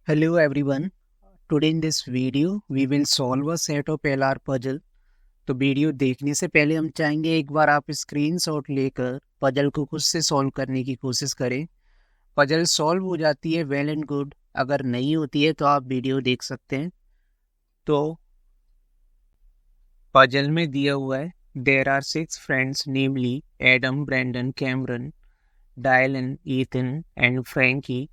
Hello everyone. Today in this video we will solve a set of LR puzzle. तो video देखने से पहले हम चाहेंगे एक बार आप स्क्रीनशॉट लेकर पजल को खुद से सॉल्व करने की कोशिश करें। पजल सॉल्व हो जाती है वेल एंड गुड, अगर नहीं होती है तो आप वीडियो देख सकते हैं। तो पजल में दिया हुआ है there are 6 friends namely Adam, Brandon, Cameron, Dylan, Ethan and Frankie.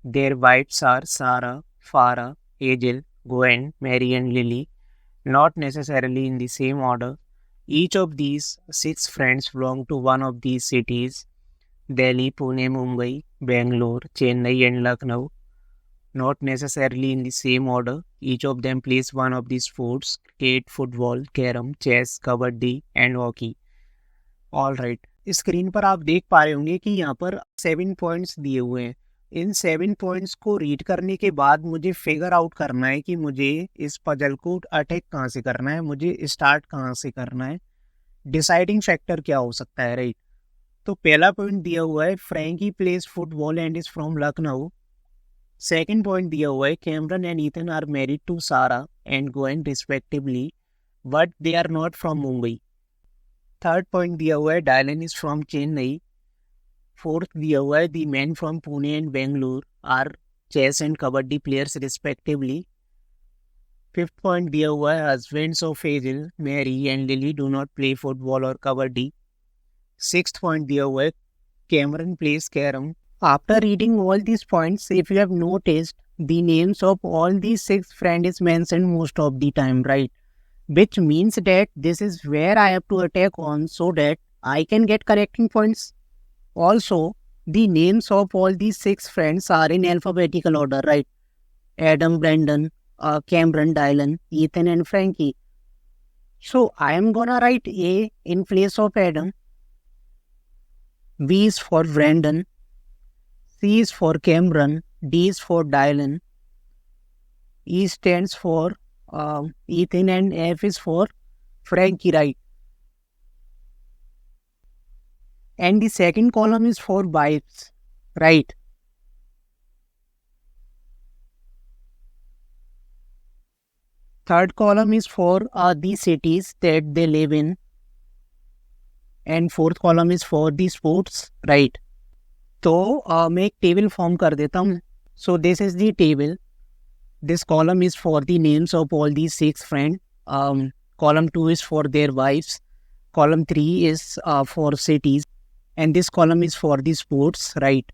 Their wives are Sarah, Farah, Hazel, Gwen, Mary and Lily, not necessarily in the same order. Each of these 6 friends belong to one of these cities: Delhi, Pune, Mumbai, Bangalore, Chennai and Lucknow, not necessarily in the same order. Each of them plays one of these sports: cricket, football, carom, chess, kabaddi and hockey. All right. Screen पर आप देख पा रहे होंगे कि यहाँ पर 7 points दिए हुए हैं। इन 7 पॉइंट्स को रीड करने के बाद मुझे फिगर आउट करना है कि मुझे इस पजल को अटैक कहाँ से करना है, मुझे स्टार्ट कहाँ से करना है, डिसाइडिंग फैक्टर क्या हो सकता है, राइट। तो पहला पॉइंट दिया हुआ है Frankie plays football and is from Lucknow. Second point दिया हुआ है Cameron and Ethan are married to Sarah and Gwen respectively but they are not from Mumbai. Third point दिया हुआ है Dylan is from Chennai. Fourth दिया हुआ है the man from Pune and Bengaluru are chess and kabaddi players respectively. Fifth point दिया हुआ है husbands of Hazel, Mary and Lily do not play football और कबड्डी। सिक्स्थ पॉइंट दिया हुआ है Cameron place carrom. After reading all these points, if you have noticed, the names of all these 6 friends is mentioned most of the time, right? Which means that this is where I have to attack on so that I can get correcting points. Also, the names of all these 6 friends are in alphabetical order, right? Adam, Brandon, Cameron, Dylan, Ethan and Frankie. So, I am gonna write A in place of Adam. B is for Brandon. C is for Cameron. D is for Dylan. E stands for Ethan and F is for Frankie, right? And the second column is for wives, right? Third column is for the cities that they live in, and fourth column is for the sports, right? तो मैं एक table form कर देता हूँ. So this is the table. This column is for the names of all these 6 friends. Column 2 is for their wives. Column 3 is for cities. And this column is for the sports, right?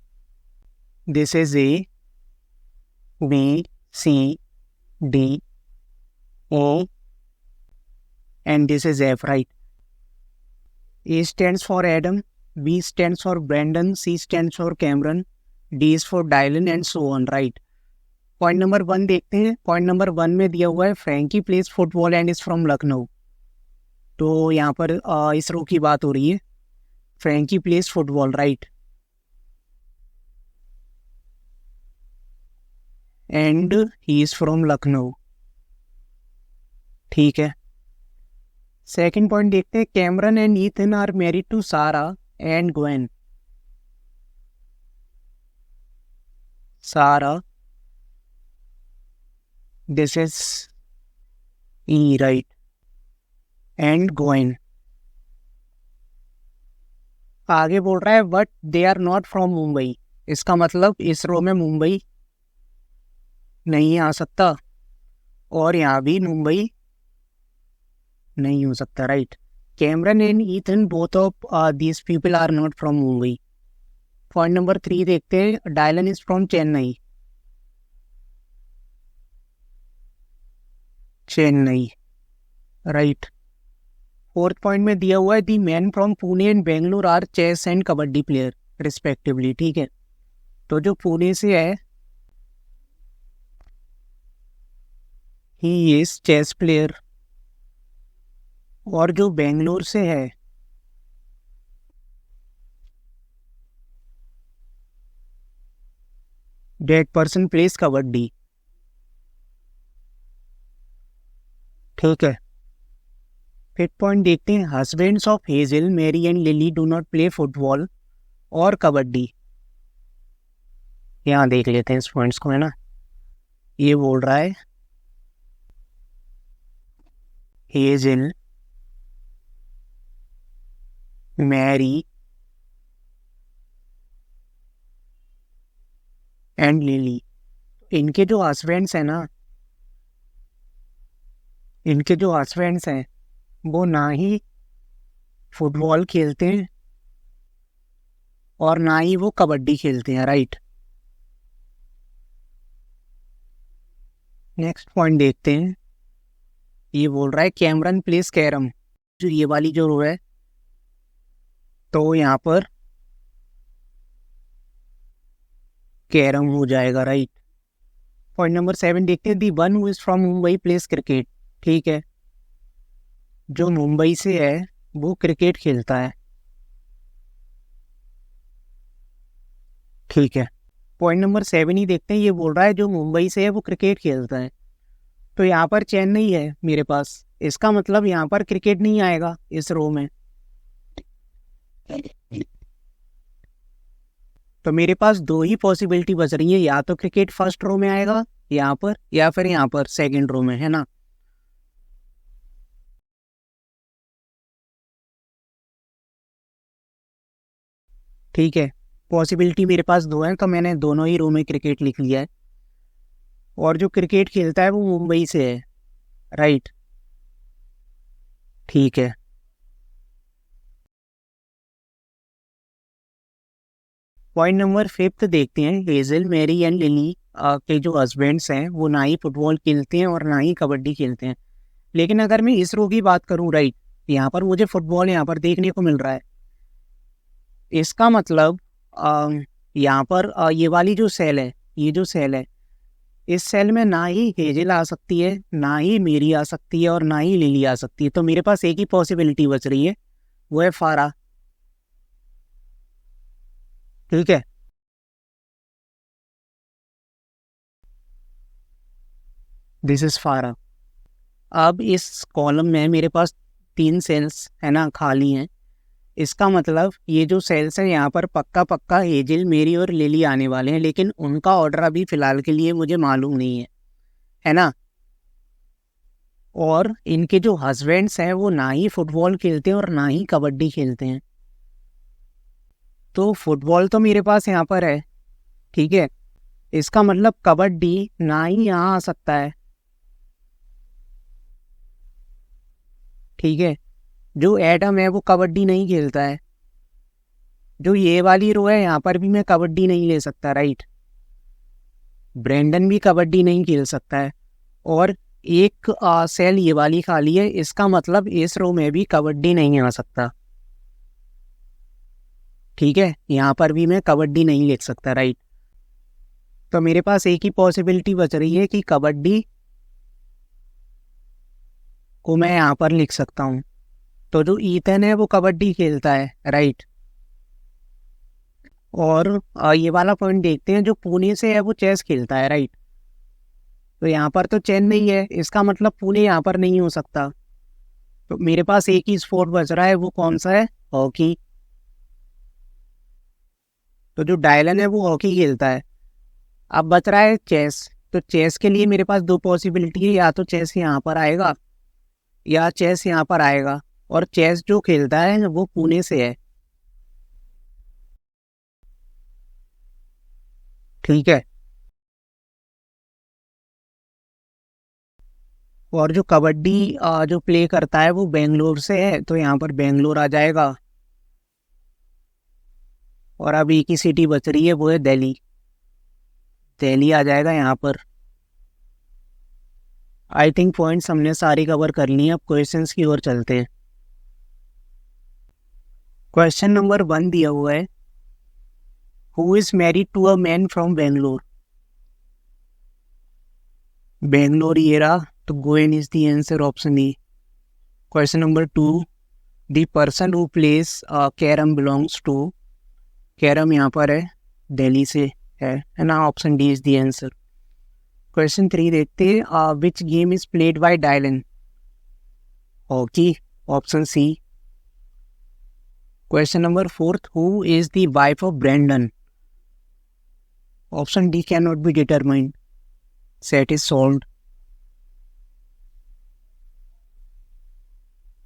This is A, B, C, D, E, and this is F, right? A stands for Adam, B stands for Brandon, C stands for Cameron, D is for Dylan and so on, right? Point number 1 देखते हैं. Point number 1 में दिया हुआ है Frankie plays football and is from Lucknow. तो यहाँ पर इस रो की बात हो रही है. Frankie plays football, right, and he is from Lucknow. ठीक है. सेकंड पॉइंट देखते हैं Cameron and Ethan are married to Sarah and Gwen. Sarah, this is E, right, and Gwen. आगे बोल रहा है but they are not from Mumbai. इसका मतलब इस रो में मुंबई नहीं आ सकता और यहाँ भी मुंबई नहीं हो सकता, right. Cameron and Ethan both of these people are not from Mumbai. Point number 3 देखते हैं Dylan is from Chennai. Chennai, right. Fourth point में दिया हुआ है the man from Pune and Bengaluru are chess and kabaddi player respectively. ठीक है. तो जो पुणे से है ही इज चेस प्लेयर, और जो बेंगलोर से है डेट पर्सन प्लेस कबड्डी. ठीक है. फिफ्थ पॉइंट देखते हैं husbands of Hazel, Mary and Lily do not play football और कबड्डी. यहाँ देख लेते हैं इस पॉइंट्स को, है ना. ये बोल रहा है हेजल, मैरी एंड लिली। इनके जो हस्बैंड्स हैं ना, इनके जो हस्बैंड्स हैं वो ना ही फुटबॉल खेलते हैं और ना ही वो कबड्डी खेलते हैं, राइट। नेक्स्ट पॉइंट देखते हैं। ये बोल रहा है कैमरन प्लेस कैरम, जो ये वाली जो रो है, तो यहाँ पर कैरम हो जाएगा, राइट। पॉइंट नंबर 7 देखते हैं। The one who is from Mumbai plays cricket. ठीक है, जो मुंबई से है वो क्रिकेट खेलता है, ठीक है। पॉइंट नंबर 7 ही देखते हैं। ये बोल रहा है जो मुंबई से है वो क्रिकेट खेलता है, तो यहाँ पर चेन्नई है मेरे पास, इसका मतलब यहाँ पर क्रिकेट नहीं आएगा इस रो में। तो मेरे पास दो ही पॉसिबिलिटी बच रही है, या तो क्रिकेट फर्स्ट रो में आएगा यहाँ पर, या फिर यहाँ पर सेकंड रो में, है ना। ठीक है, पॉसिबिलिटी मेरे पास दो है, तो मैंने दोनों ही रो में क्रिकेट लिख लिया है। और जो क्रिकेट खेलता है वो मुंबई से है, राइट। ठीक है, पॉइंट नंबर 5 देखते हैं। हेजल, मैरी एंड लिली के जो हस्बैंड्स हैं वो ना ही फुटबॉल खेलते हैं और ना ही कबड्डी खेलते हैं। लेकिन अगर मैं इस रो की बात करूं, राइट, यहाँ पर मुझे फुटबॉल यहाँ पर देखने को मिल रहा है। इसका मतलब यहाँ पर ये वाली जो सेल है, ये जो सेल है, इस सेल में ना ही हेजल आ सकती है, ना ही मेरी आ सकती है और ना ही लिली आ सकती है। तो मेरे पास एक ही पॉसिबिलिटी बच रही है, वो है फारा। ठीक है, दिस इज फारा। अब इस कॉलम में मेरे पास 3 सेल्स है ना, खाली हैं। इसका मतलब ये जो सेल्स हैं यहाँ पर पक्का पक्का हेजल, मेरी और लिली आने वाले हैं, लेकिन उनका ऑर्डर अभी फिलहाल के लिए मुझे मालूम नहीं है ना। और इनके जो हस्बैंड्स हैं वो ना ही फुटबॉल खेलते हैं और ना ही कबड्डी खेलते हैं। तो फुटबॉल तो मेरे पास यहाँ पर है, ठीक है। इसका मतलब कबड्डी ना ही यहाँ आ सकता है, ठीक है। जो एडम है वो कबड्डी नहीं खेलता है। जो ये वाली रो है यहाँ पर भी मैं कबड्डी नहीं ले सकता, राइट। ब्रेंडन भी कबड्डी नहीं खेल सकता है। और एक सेल ये वाली खाली है, इसका मतलब इस रो में भी कबड्डी नहीं आ सकता, ठीक है। यहाँ पर भी मैं कबड्डी नहीं लिख सकता, राइट। तो मेरे पास एक ही पॉसिबिलिटी बच रही है कि कबड्डी को मैं यहाँ पर लिख सकता हूँ। तो जो ईथन है वो कबड्डी खेलता है, राइट। और ये वाला पॉइंट देखते हैं, जो पुणे से है वो चेस खेलता है, राइट। तो यहाँ पर तो चेन्नई है, इसका मतलब पुणे यहाँ पर नहीं हो सकता। तो मेरे पास एक ही स्पोर्ट बच रहा है, वो कौन सा है? हॉकी। तो जो डायलन है वो हॉकी खेलता है। अब बच रहा है चेस। तो चेस के लिए मेरे पास दो पॉसिबिलिटी है, या तो चेस यहाँ पर आएगा या चेस यहाँ पर आएगा। और चेस जो खेलता है वो पुणे से है, ठीक है। और जो कबड्डी जो प्ले करता है वो बेंगलोर से है, तो यहाँ पर बेंगलोर आ जाएगा। और अब एक ही सिटी बच रही है, वो है दिल्ली। दिल्ली आ जाएगा यहाँ पर। आई थिंक पॉइंट्स हमने सारी कवर कर ली हैं। अब क्वेश्चंस की ओर चलते हैं। क्वेश्चन नंबर 1 दिया हुआ है, who is married to a man from Bangalore. Bangalore ये रहा, तो Gwen is the answer, option E. Question number 2, the person who plays carrom belongs to. Carrom यहाँ पर है, दिल्ली से है ना, option D is the answer. Question 3 देखते हैं, which game is played by Dylan. Hockey, option C. Question number 4, who is the wife of Brandon. Option D can not be determined. Set is solved.